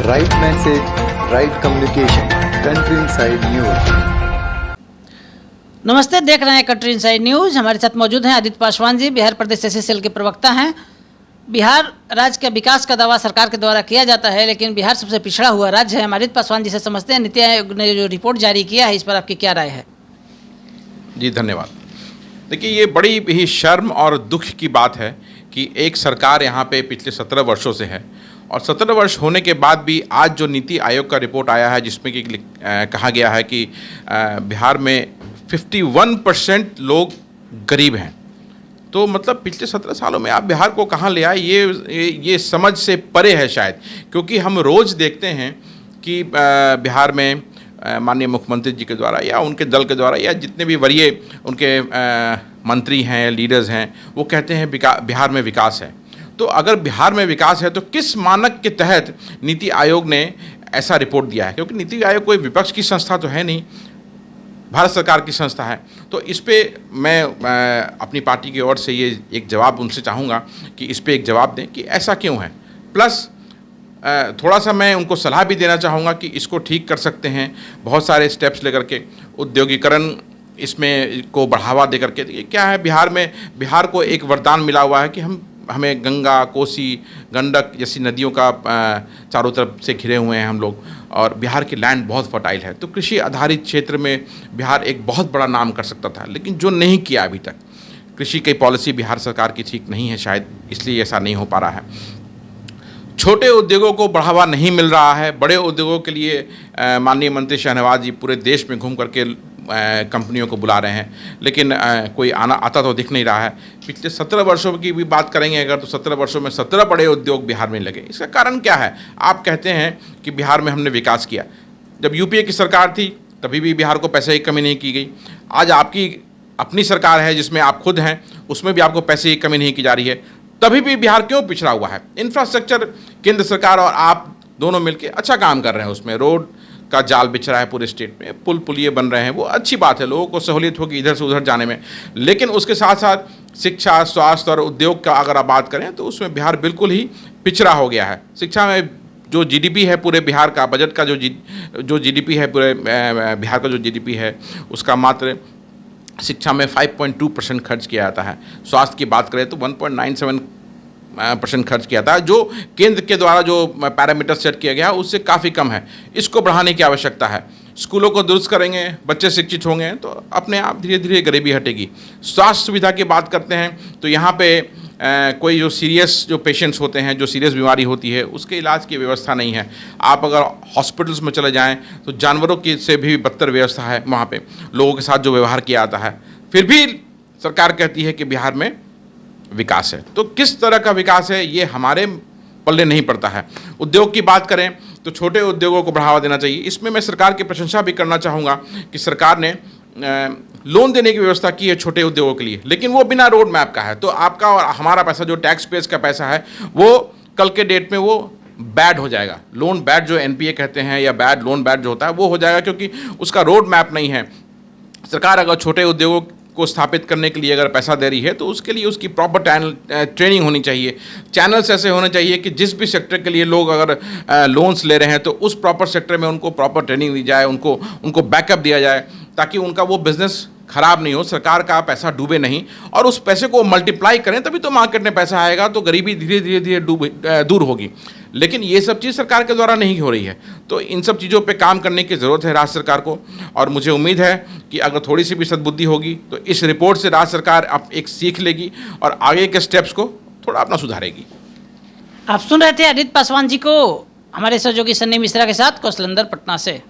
Right message, right communication, country inside news. नमस्ते, देख रहे हैं कंट्री इनसाइड न्यूज। हमारे साथ मौजूद हैं आदित्य पासवान जी, बिहार प्रदेश एससी सेल के प्रवक्ता हैं। बिहार राज्य के विकास का दावा सरकार के द्वारा किया जाता है, लेकिन बिहार सबसे पिछड़ा हुआ राज्य है। हम आदित्य पासवान जी से समझते हैं, नीति आयोग ने जो रिपोर्ट जारी किया है, इस पर आपकी क्या राय है? जी धन्यवाद। देखिए, ये बड़ी ही शर्म और दुख की बात है कि एक सरकार यहाँ पे पिछले 17 वर्षों से है और 17 वर्ष होने के बाद भी आज जो नीति आयोग का रिपोर्ट आया है जिसमें कि कहा गया है कि बिहार में 51% लोग गरीब हैं। तो मतलब पिछले 17 सालों में आप बिहार को कहाँ ले आए, ये समझ से परे है शायद। क्योंकि हम रोज़ देखते हैं कि बिहार में माननीय मुख्यमंत्री जी के द्वारा या उनके दल के द्वारा या जितने भी वरीय उनके मंत्री हैं, लीडर्स हैं, वो कहते हैं बिहार में विकास है। तो अगर बिहार में विकास है तो किस मानक के तहत नीति आयोग ने ऐसा रिपोर्ट दिया है? क्योंकि नीति आयोग कोई विपक्ष की संस्था तो है नहीं, भारत सरकार की संस्था है। तो इस पे मैं अपनी पार्टी की ओर से ये एक जवाब उनसे चाहूँगा कि इस पे एक जवाब दें कि ऐसा क्यों है। प्लस थोड़ा सा मैं उनको सलाह भी देना चाहूँगा कि इसको ठीक कर सकते हैं बहुत सारे स्टेप्स लेकर के। उद्योगीकरण इसमें को बढ़ावा दे करके, क्या है बिहार को एक वरदान मिला हुआ है कि हमें गंगा, कोसी, गंडक जैसी नदियों का चारों तरफ से घिरे हुए हैं हम लोग, और बिहार की लैंड बहुत फर्टाइल है। तो कृषि आधारित क्षेत्र में बिहार एक बहुत बड़ा नाम कर सकता था, लेकिन जो नहीं किया अभी तक। कृषि की पॉलिसी बिहार सरकार की ठीक नहीं है, शायद इसलिए ऐसा नहीं हो पा रहा है। छोटे उद्योगों को बढ़ावा नहीं मिल रहा है। बड़े उद्योगों के लिए माननीय मंत्री शहनवाज जी पूरे देश में घूम करके कंपनियों को बुला रहे हैं, लेकिन कोई आता तो दिख नहीं रहा है। पिछले 17 वर्षों की भी बात करेंगे अगर, तो 17 वर्षों में 17 बड़े उद्योग बिहार में लगे। इसका कारण क्या है? आप कहते हैं कि बिहार में हमने विकास किया। जब यूपीए की सरकार थी तभी भी बिहार को पैसे की कमी नहीं की गई। आज आपकी अपनी सरकार है जिसमें आप खुद हैं, उसमें भी आपको पैसे की कमी नहीं की जा रही है, तभी भी बिहार क्यों पिछड़ा हुआ है? इंफ्रास्ट्रक्चर केंद्र सरकार और आप दोनों मिलकर अच्छा काम कर रहे हैं। उसमें रोड का जाल बिछ रहा है पूरे स्टेट में, पुलिये बन रहे हैं, वो अच्छी बात है, लोगों को सहूलियत होगी इधर से उधर जाने में। लेकिन उसके साथ साथ शिक्षा, स्वास्थ्य और उद्योग का अगर आप बात करें तो उसमें बिहार बिल्कुल ही पिछड़ा हो गया है। शिक्षा में जो जीडीपी है पूरे बिहार का, बजट का जो जीडीपी है पूरे बिहार का जो जीडीपी है, उसका मात्र शिक्षा में 5.2% खर्च किया जाता है। स्वास्थ्य की बात करें तो 1.97% खर्च किया था, जो केंद्र के द्वारा जो पैरामीटर सेट किया गया उससे काफ़ी कम है। इसको बढ़ाने की आवश्यकता है। स्कूलों को दुरुस्त करेंगे, बच्चे शिक्षित होंगे तो अपने आप धीरे धीरे गरीबी हटेगी। स्वास्थ्य सुविधा की बात करते हैं तो यहाँ पे कोई जो सीरियस जो पेशेंट्स होते हैं, जो सीरियस बीमारी होती है, उसके इलाज की व्यवस्था नहीं है। आप अगर हॉस्पिटल्स में चले जाएं तो जानवरों की से भी बदतर व्यवस्था है। वहाँ पे लोगों के साथ जो व्यवहार किया जाता है, फिर भी सरकार कहती है कि बिहार में विकास है। तो किस तरह का विकास है ये हमारे पल्ले नहीं पड़ता है। उद्योग की बात करें तो छोटे उद्योगों को बढ़ावा देना चाहिए। इसमें मैं सरकार की प्रशंसा भी करना चाहूँगा कि सरकार ने लोन देने की व्यवस्था की है छोटे उद्योगों के लिए, लेकिन वो बिना रोड मैप का है। तो आपका और हमारा पैसा, जो टैक्स पेयर्स का पैसा है, वो कल के डेट में वो बैड हो जाएगा। लोन बैड जो एनपीए कहते हैं, या बैड लोन बैड जो होता है, वो हो जाएगा क्योंकि उसका रोड मैप नहीं है। सरकार अगर छोटे उद्योगों को स्थापित करने के लिए अगर पैसा दे रही है तो उसके लिए उसकी प्रॉपर ट्रेनिंग होनी चाहिए। चैनल्स ऐसे होने चाहिए कि जिस भी सेक्टर के लिए लोग अगर लोन्स ले रहे हैं तो उस प्रॉपर सेक्टर में उनको प्रॉपर ट्रेनिंग दी जाए, उनको बैकअप दिया जाए, ताकि उनका वो बिजनेस खराब नहीं हो, सरकार का पैसा डूबे नहीं, और उस पैसे को मल्टीप्लाई करें तभी तो मार्केट में पैसा आएगा, तो गरीबी धीरे धीरे दूर होगी। लेकिन ये सब चीज़ सरकार के द्वारा नहीं हो रही है। तो इन सब चीज़ों पे काम करने की ज़रूरत है राज्य सरकार को, और मुझे उम्मीद है कि अगर थोड़ी सी भी सद्बुद्धि होगी तो इस रिपोर्ट से राज्य सरकार अब एक सीख लेगी और आगे के स्टेप्स को थोड़ा अपना सुधारेगी। आप सुन रहे थे आदित्य पासवान जी को, हमारे सहयोगी सन्नी मिश्रा के साथ कौशलेंद्र पटना से।